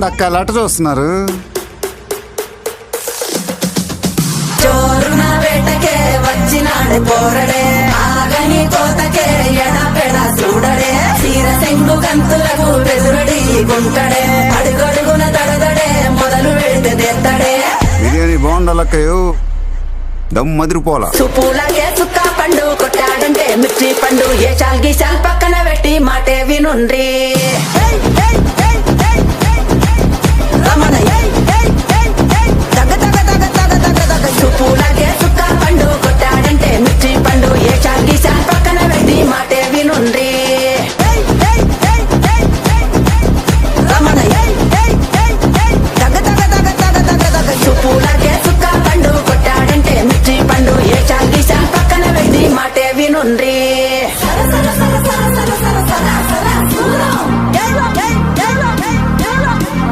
అక్కలాట చూస్తున్నారు. చోరున వేటకే వచ్చినాడు పోరడే, ఆగని కోతకే ఎడపెడ చూడడే, తీర సెంగు గంతులకు బెదురడి గుంటడే, అడుగడుగున దడదడే మొదలు పెడితే తెత్తడే. బిర్యానీ బాగుండాలక్కయ్యో, దమ్ మదిరిపోలా. సుపూలకే సుక్క పండు కొట్టాడంటే మిర్చి పండు, ఏ చాల్ గీసాల్ పక్కన పెట్టి మాటే వినుండ్రి.